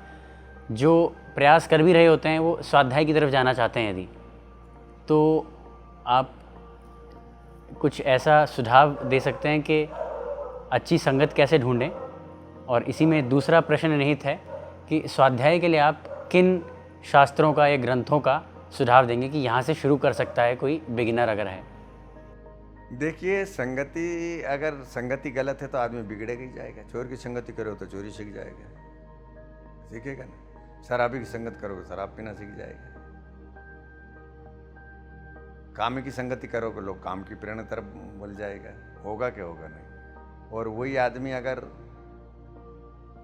जो प्रयास कर भी रहे होते हैं वो स्वाध्याय की तरफ जाना चाहते हैं यदि, तो आप कुछ ऐसा सुझाव दे सकते हैं कि अच्छी संगत कैसे ढूंढें? और इसी में दूसरा प्रश्न निहित है कि स्वाध्याय के लिए आप किन शास्त्रों का या ग्रंथों का सुझाव देंगे कि यहाँ से शुरू कर सकता है कोई बिगिनर अगर है? देखिए, संगति, अगर संगति गलत है तो आदमी बिगड़ेगा ही जाएगा। चोर की संगति करो तो चोरी सीख जाएगा, सीखेगा ना। शराबी की संगत करोगे शराब पीना सीख जाएगा। कामी की संगति करोगे लोग काम की प्रेरणा तरफ बोल जाएगा, होगा क्या होगा नहीं। और वही आदमी अगर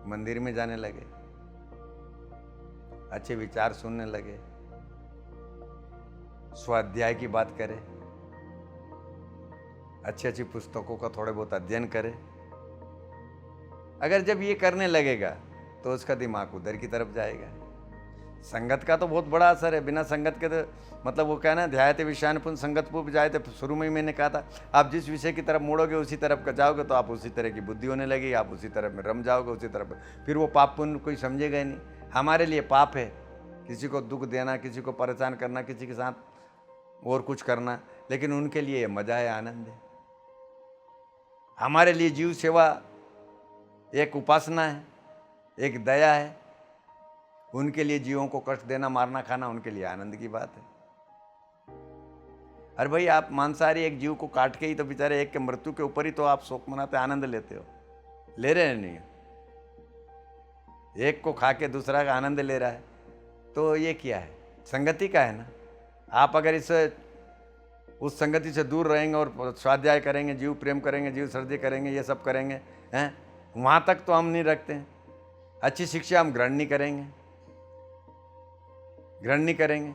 मंदिर में जाने लगे, अच्छे विचार सुनने लगे, स्वाध्याय की बात करे, अच्छी अच्छी पुस्तकों का थोड़े बहुत अध्ययन करे, अगर जब ये करने लगेगा तो उसका दिमाग उधर की तरफ जाएगा। संगत का तो बहुत बड़ा असर है। बिना संगत के तो मतलब वो कहना ध्यायते विषयानुपुन संगत पूर्व जायते, शुरू में ही मैंने कहा था, आप जिस विषय की तरफ मुड़ोगे उसी तरफ का जाओगे तो आप उसी तरह की बुद्धि होने लगेगी, आप उसी तरफ में रम जाओगे, उसी तरफ। फिर वो पाप पुण्य कोई समझेगा ही नहीं। हमारे लिए पाप है किसी को दुख देना, किसी को परेशान करना, किसी के साथ और कुछ करना, लेकिन उनके लिए मजा है, आनंद है। हमारे लिए जीव सेवा एक उपासना है, एक दया है। उनके लिए जीवों को कष्ट देना, मारना, खाना उनके लिए आनंद की बात है। अरे भाई, आप मांसाहारी एक जीव को काट के ही तो बेचारे एक के मृत्यु के ऊपर ही तो आप शोक मनाते, आनंद लेते हो। ले रहे हैं नहीं? एक को खा के दूसरा का आनंद ले रहा है, तो ये क्या है? संगति का है ना। आप अगर उस संगति से दूर रहेंगे और स्वाध्याय करेंगे, जीव प्रेम करेंगे, जीव सर्जय करेंगे, ये सब करेंगे, हैं, वहाँ तक तो हम नहीं रखते हैं। अच्छी शिक्षा हम ग्रहण नहीं करेंगे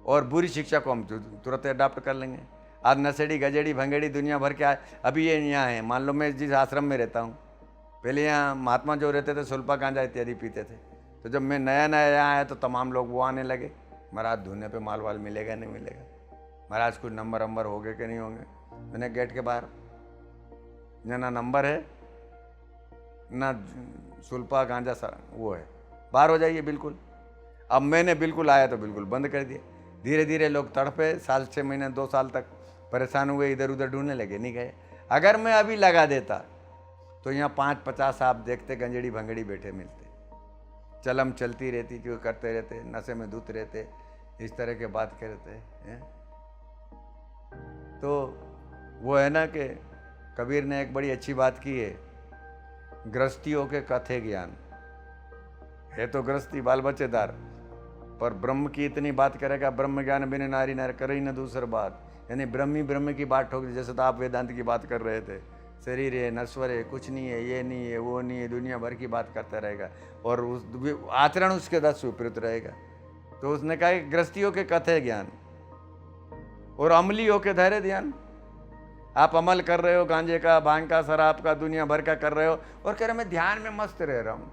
और बुरी शिक्षा को हम तुरंत अडॉप्ट कर लेंगे। आज नशेड़ी, गजेड़ी, भंगेड़ी दुनिया भर के अभी ये यहाँ है। मान लो मैं जिस आश्रम में रहता हूँ, पहले यहाँ महात्मा जो रहते थे सुल्पा गांजा इत्यादि पीते थे, तो जब मैं नया यहाँ आया तो तमाम लोग वो आने लगे, महाराज धुने पे माल वाल मिलेगा नहीं मिलेगा, महाराज कुछ नंबर वंबर हो गए कि नहीं होंगे। मैंने गेट के बाहर ना नंबर है ना सुल्पा गांजा सा वो है, बाहर हो जाइए बिल्कुल। अब मैंने बिल्कुल आया तो बिल्कुल बंद कर दिया। धीरे धीरे लोग तड़पे, साल 6 महीने 2 साल तक परेशान हुए, इधर उधर ढूंढने लगे, नहीं गए। अगर मैं अभी लगा देता तो यहाँ 5-50 आप देखते गंजेड़ी भंगड़ी बैठे मिलते, चलम चलती रहती, जो करते रहते, नशे में धुत रहते, इस तरह के बात करते हैं। तो वो है ना कि कबीर ने एक बड़ी अच्छी बात की है, गृहस्थियों के कथे ज्ञान है तो गृहस्थी बाल बच्चेदार, पर ब्रह्म की इतनी बात करेगा, ब्रह्म ज्ञान बिन नारी नर करे न दूसर बात, यानी ब्रह्म ही ब्रह्म की बात ठोक दी। जैसे तो आप वेदांत की बात कर रहे थे, शरीर है, नश्वर है, कुछ नहीं है, ये नहीं है, वो नहीं है, दुनिया भर की बात करता रहेगा और उस आचरण उसके 10 विपरीत रहेगा। तो उसने कहा कि गृहस्थियों के कथे ज्ञान और अमलियों के धैर्य ध्यान। आप अमल कर रहे हो, गांजे का, भांग का, शराब का, दुनिया भर का कर रहे हो और कह रहे मैं ध्यान में मस्त रह रहा हूँ।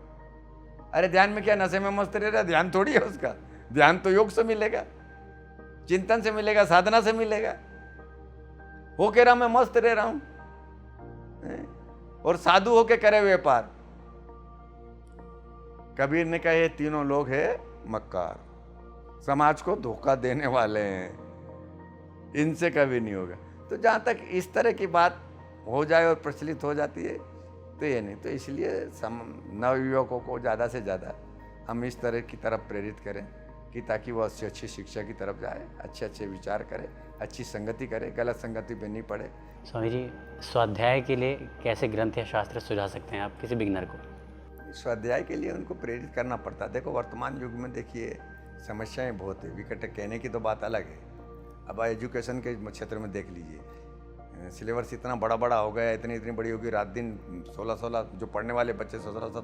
अरे ध्यान में क्या, नशे में मस्त रह रहा है? ध्यान थोड़ी है उसका। ध्यान तो योग से मिलेगा, चिंतन से मिलेगा, साधना से मिलेगा। वो कह रहा मैं मस्त रह रहा हूं और साधु होके करे व्यापार। कबीर ने कहा ये तीनों लोग हैं मक्कार, समाज को धोखा देने वाले हैं, इनसे कभी नहीं होगा। तो जहां तक इस तरह की बात हो जाए और प्रचलित हो जाती है तो ये नहीं। तो इसलिए नवयुवकों को ज़्यादा से ज़्यादा हम इस तरह की तरफ प्रेरित करें कि ताकि वो अच्छी शिक्षा की तरफ जाए, अच्छे विचार करे, अच्छी संगति करे, गलत संगति पे नहीं पड़े। स्वामी जी, स्वाध्याय के लिए कैसे ग्रंथ या शास्त्र सुझा सकते हैं आप किसी बिगनर को? स्वाध्याय के लिए उनको प्रेरित करना पड़ता है। देखो वर्तमान युग में देखिए समस्याएं बहुत है, विकट कहने की तो बात अलग है। अब एजुकेशन के क्षेत्र में देख लीजिए, सिलेबस इतना बड़ा हो गया, इतनी बड़ी होगी, रात दिन 16 जो पढ़ने वाले बच्चे 17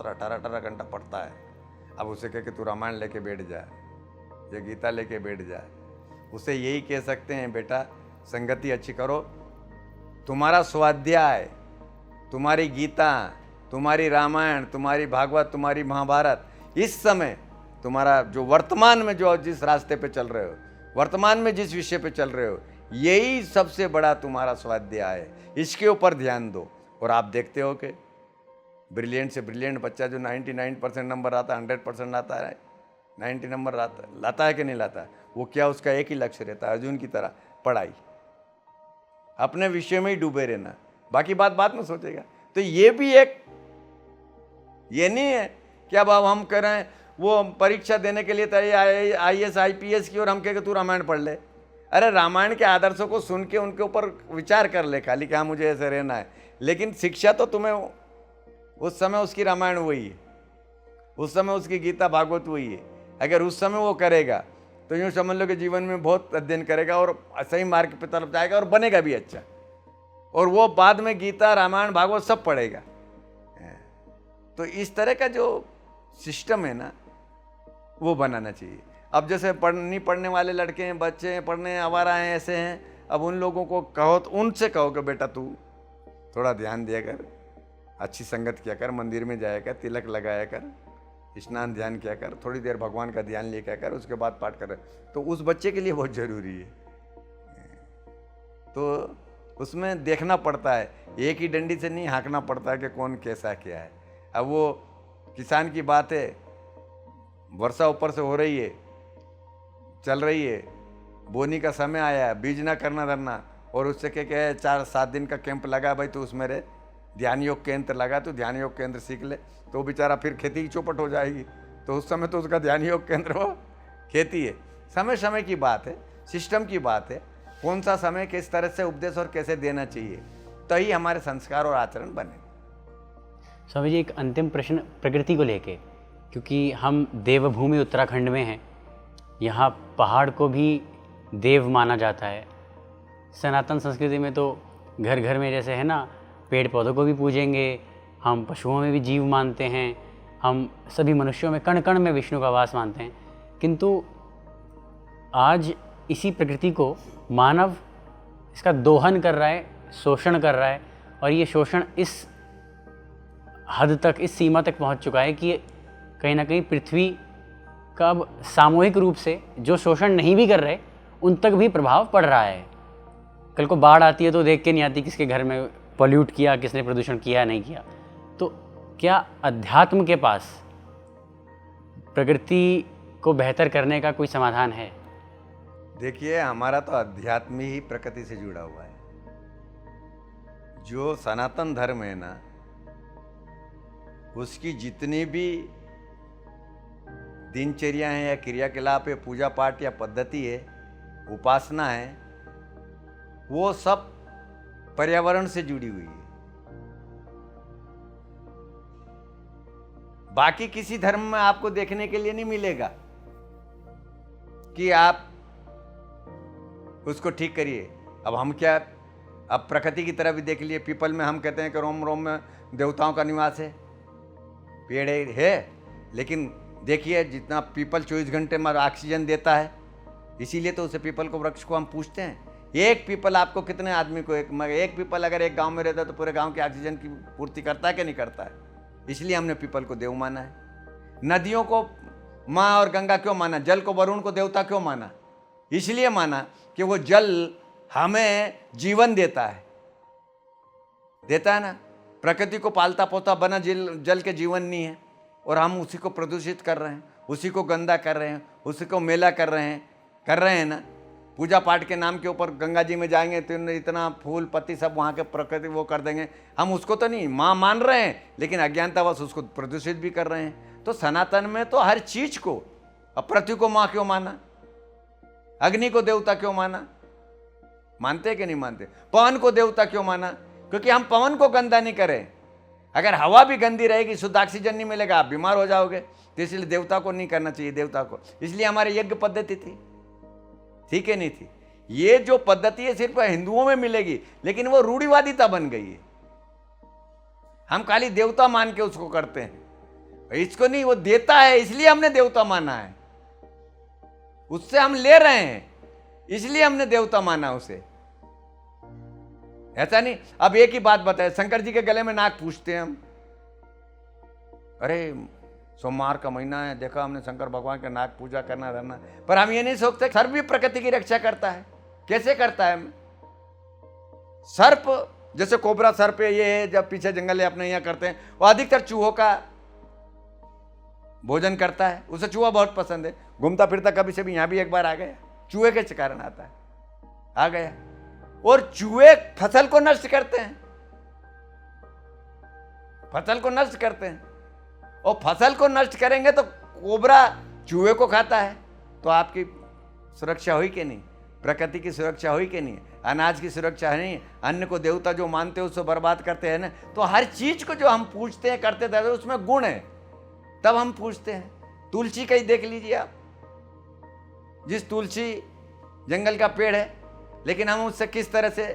18 घंटा पढ़ता है। अब उसे कह के तू रामायण लेके बैठ जा या गीता लेके बैठ जा, उसे यही कह सकते हैं बेटा संगति अच्छी करो। तुम्हारा स्वाध्याय, तुम्हारी गीता, तुम्हारी रामायण, तुम्हारी भागवत, तुम्हारी महाभारत, इस समय तुम्हारा जो वर्तमान में जो जिस रास्ते पे चल रहे हो, वर्तमान में जिस विषय पे चल रहे हो, यही सबसे बड़ा तुम्हारा स्वाध्याय है। इसके ऊपर ध्यान दो। और आप देखते हो कि ब्रिलियंट से ब्रिलियंट बच्चा जो 99% नंबर आता है, 100% आता है, 90 नंबर लाता है कि नहीं लाता है, वो क्या उसका एक ही लक्ष्य रहता है, अर्जुन की तरह, पढ़ाई, अपने विषय में ही डूबे रहना, बाकी बात बाद में सोचेगा। तो ये भी एक, ये नहीं है कि अब हम कह रहे हैं वो परीक्षा देने के लिए तैयारी IAS IPS की और हम कहें कि तू रामायण पढ़ ले। अरे रामायण के आदर्शों को सुन के उनके ऊपर विचार कर ले खाली कि हाँ मुझे ऐसे रहना है, लेकिन शिक्षा तो तुम्हें उस समय उसकी रामायण वही है, उस समय उसकी गीता भागवत वही है। अगर उस समय वो करेगा तो यूँ समझ लो कि जीवन में बहुत अध्ययन करेगा और सही मार्ग पे तरफ जाएगा और बनेगा भी अच्छा, और वो बाद में गीता रामायण भागवत सब पढ़ेगा। तो इस तरह का जो सिस्टम है ना वो बनाना चाहिए। अब जैसे नहीं पढ़ने वाले लड़के हैं, बच्चे हैं, पढ़ने आवारा हैं, ऐसे हैं, अब उन लोगों को कहो तो उनसे कहो कि बेटा तू थोड़ा ध्यान दिया कर, अच्छी संगत किया कर, मंदिर में जाया कर, तिलक लगाया कर, स्नान ध्यान किया कर, थोड़ी देर भगवान का ध्यान लेकर कर, उसके बाद पाठ कर, तो उस बच्चे के लिए बहुत ज़रूरी है। तो उसमें देखना पड़ता है, एक ही डंडी से नहीं हाँकना पड़ता है कि कौन कैसा क्या है। अब वो किसान की बात है, वर्षा ऊपर से हो रही है, चल रही है, बोनी का समय आया है, बीज ना करना धरना, और उससे क्या है 4-7 दिन का कैंप लगा भाई, तो उसमें रे ध्यान योग केंद्र लगा, तो ध्यान योग केंद्र सीख ले, तो बेचारा फिर खेती की चौपट हो जाएगी। तो उस समय तो उसका ध्यान योग केंद्र वो खेती है। समय समय की बात है, सिस्टम की बात है, कौन सा समय किस तरह से उपदेश और कैसे देना चाहिए, तो ही हमारे संस्कार और आचरण बने। स्वामी जी, एक अंतिम प्रश्न प्रकृति को लेके, क्योंकि हम देवभूमि उत्तराखंड में हैं, यहाँ पहाड़ को भी देव माना जाता है। सनातन संस्कृति में तो घर घर में जैसे है ना, पेड़ पौधों को भी पूजेंगे, हम पशुओं में भी जीव मानते हैं, हम सभी मनुष्यों में कण कण में विष्णु का वास मानते हैं। किंतु आज इसी प्रकृति को मानव इसका दोहन कर रहा है, शोषण कर रहा है, और ये शोषण इस हद तक, इस सीमा तक पहुंच चुका है कि कहीं ना कहीं पृथ्वी का अब सामूहिक रूप से जो शोषण नहीं भी कर रहे उन तक भी प्रभाव पड़ रहा है। कल को बाढ़ आती है तो देख के नहीं आती किसके घर में पॉल्यूट किया, किसने प्रदूषण किया नहीं किया। तो क्या अध्यात्म के पास प्रकृति को बेहतर करने का कोई समाधान है? देखिए, हमारा तो अध्यात्म ही प्रकृति से जुड़ा हुआ है। जो सनातन धर्म है ना, उसकी जितनी भी दिनचर्या है या क्रियाकलाप है, पूजा पाठ या पद्धति है, उपासना है, वो सब पर्यावरण से जुड़ी हुई है। बाकी किसी धर्म में आपको देखने के लिए नहीं मिलेगा कि आप उसको ठीक करिए। अब हम क्या, अब प्रकृति की तरह भी देख लिए, पीपल में हम कहते हैं कि रोम रोम में देवताओं का निवास है, पेड़ है, लेकिन देखिए जितना पीपल 24 घंटे में ऑक्सीजन देता है, इसीलिए तो उसे पीपल को, वृक्ष को हम पूछते हैं। एक पीपल आपको कितने आदमी को, एक पीपल अगर एक गांव में रहता है तो पूरे गांव के ऑक्सीजन की पूर्ति करता है कि नहीं करता है? इसलिए हमने पीपल को देव माना है। नदियों को माँ और गंगा क्यों माना? जल को वरुण को देवता क्यों माना? इसलिए माना कि वो जल हमें जीवन देता है ना। प्रकृति को पालता पोता बना जल के जीवन नहीं है, और हम उसी को प्रदूषित कर रहे हैं, उसी को गंदा कर रहे हैं, उसी को मेला कर रहे हैं ना। पूजा पाठ के नाम के ऊपर गंगा जी में जाएंगे तो इतना फूल पत्ती सब वहाँ के प्रकृति वो कर देंगे। हम उसको तो नहीं माँ मान रहे हैं, लेकिन अज्ञानतावश उसको प्रदूषित भी कर रहे हैं। तो सनातन में तो हर चीज को, अब पृथ्वी को माँ क्यों माना? अग्नि को देवता क्यों माना? मानते कि नहीं मानते? पवन को देवता क्यों माना? क्योंकि हम पवन को गंदा नहीं करें। अगर हवा भी गंदी रहेगी, शुद्ध ऑक्सीजन नहीं मिलेगा, आप बीमार हो जाओगे। तो इसलिए देवता को नहीं करना चाहिए, देवता को। इसलिए हमारी यज्ञ पद्धति थी, ठीक है नहीं थी? ये जो पद्धति है सिर्फ हिंदुओं में मिलेगी, लेकिन वो रूढ़िवादिता बन गई है। हम खाली देवता मान के उसको करते हैं, इसको नहीं, वो देता है इसलिए हमने देवता माना है। उससे हम ले रहे हैं इसलिए हमने देवता माना उसे, ऐसा नहीं। अब एक ही बात बताए, शंकर जी के गले में नाग पूछते हैं हम। अरे सोमवार का महीना है, देखा हमने शंकर भगवान का नाग पूजा करना रहना, पर हम ये नहीं सोचते सर्प भी प्रकृति की रक्षा करता है। कैसे करता है? सर्प जैसे कोबरा सर पे ये है, जब पीछे जंगल है अपने यहाँ करते हैं, वो अधिकतर चूहों का भोजन करता है, उसे चूहा बहुत पसंद है। घूमता फिरता कभी से भी यहाँ भी एक बार आ गया, चूहे के कारण आता है, आ गया। और चूहे फसल को नष्ट करते हैं, फसल को नष्ट करते हैं, और फसल को नष्ट करेंगे तो कोबरा चूहे को खाता है, तो आपकी सुरक्षा हुई कि नहीं? प्रकृति की सुरक्षा हुई कि नहीं? अनाज की सुरक्षा नहीं? अन्न को देवता जो मानते हैं उसको बर्बाद करते हैं ना। तो हर चीज को जो हम पूछते हैं करते थे उसमें गुण है, तब हम पूछते हैं। तुलसी का ही देख लीजिए आप, जिस तुलसी जंगल का पेड़ है, लेकिन हम उससे किस तरह से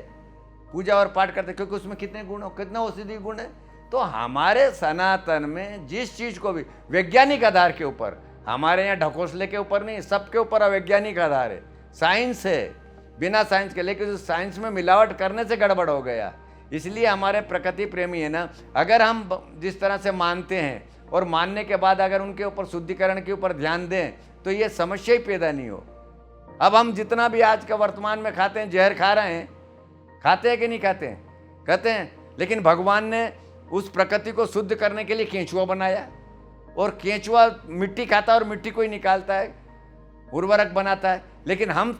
पूजा और पाठ करते हैं, क्योंकि उसमें कितने गुण हो, कितने औषधि गुण है। तो हमारे सनातन में जिस चीज को भी वैज्ञानिक आधार के ऊपर, हमारे यहाँ ढकोसले के ऊपर नहीं, सबके ऊपर अवैज्ञानिक आधार है, साइंस है, बिना साइंस के। लेकिन उस साइंस में मिलावट करने से गड़बड़ हो गया। इसलिए हमारे प्रकृति प्रेमी है ना, अगर हम जिस तरह से मानते हैं और मानने के बाद अगर उनके ऊपर शुद्धिकरण के ऊपर ध्यान दें तो ये समस्या ही पैदा नहीं हो। अब हम जितना भी आज का वर्तमान में खाते हैं, जहर खा रहे हैं, खाते हैं कि नहीं खाते हैं? कहते हैं। लेकिन भगवान ने उस प्रकृति को शुद्ध करने के लिए केंचुआ बनाया, और केंचुआ मिट्टी खाता है और मिट्टी को ही निकालता है, उर्वरक बनाता है। लेकिन हम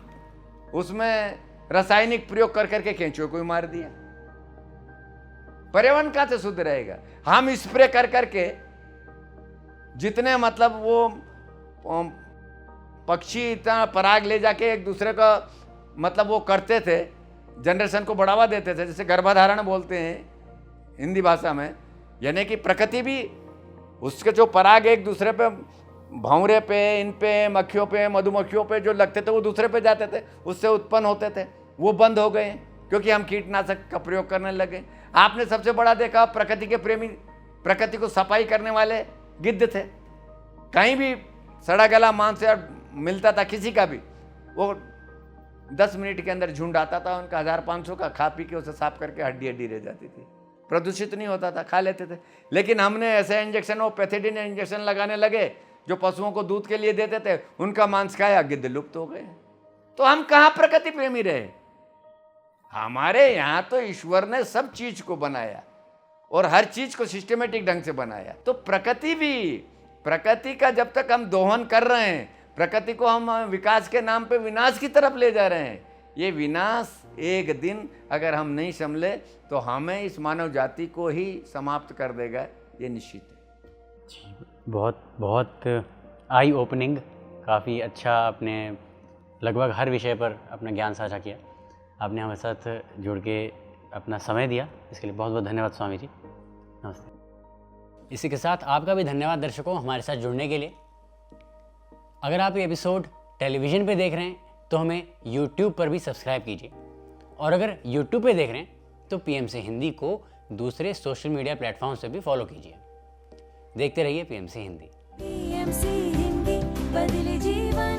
उसमें रासायनिक प्रयोग कर करके केंचुए को ही मार दिया। पर्यावरण कहां से शुद्ध रहेगा? हम स्प्रे कर करके जितने मतलब वो पक्षी इतना पराग ले जाके एक दूसरे का मतलब वो करते थे, जनरेशन को बढ़ावा देते थे, जैसे गर्भधारण बोलते हैं हिंदी भाषा में, यानी कि प्रकृति भी उसके जो पराग एक दूसरे पे, भंवरे पे, इन पे, मक्खियों पे, मधुमक्खियों पे जो लगते थे वो दूसरे पे जाते थे, उससे उत्पन्न होते थे, वो बंद हो गए क्योंकि हम कीटनाशक का प्रयोग करने लगे। आपने सबसे बड़ा देखा प्रकृति के प्रेमी, प्रकृति को सफाई करने वाले गिद्ध थे। कहीं भी सड़ा गला मांस मिलता था किसी का भी, वो 10 मिनट के अंदर झुंड आता था उनका 1500 का, खा पी के उसे साफ करके हड्डी हड्डी रह जाती थी, प्रदूषित नहीं होता था, खा लेते थे। लेकिन हमने ऐसे इंजेक्शन, वो पैथिडिन इंजेक्शन लगाने लगे जो पशुओं को दूध के लिए देते थे, उनका मांस खाया, गिद्ध लुप्त हो गए। तो हम कहाँ प्रकृति प्रेमी रहे? हमारे यहाँ तो ईश्वर ने सब चीज को बनाया और हर चीज को सिस्टमेटिक ढंग से बनाया। तो प्रकृति भी, प्रकृति का जब तक हम दोहन कर रहे हैं, प्रकृति को हम विकास के नाम पे विनाश की तरफ ले जा रहे हैं। ये विनाश एक दिन अगर हम नहीं संभले तो हमें, इस मानव जाति को ही समाप्त कर देगा, ये निश्चित है। जी, बहुत बहुत आई ओपनिंग, काफ़ी अच्छा आपने लगभग हर विषय पर अपना ज्ञान साझा किया। आपने हमारे साथ जुड़ के अपना समय दिया, इसके लिए बहुत बहुत धन्यवाद स्वामी जी। नमस्ते। इसी के साथ आपका भी धन्यवाद दर्शकों हमारे साथ जुड़ने के लिए। अगर आप ये एपिसोड टेलीविज़न पे देख रहे हैं तो हमें YouTube पर भी सब्सक्राइब कीजिए, और अगर YouTube पे देख रहे हैं तो PMC हिंदी को दूसरे सोशल मीडिया प्लेटफॉर्म से भी फॉलो कीजिए। देखते रहिए PMC हिंदी। PMC हिंदी, बदले जीवन।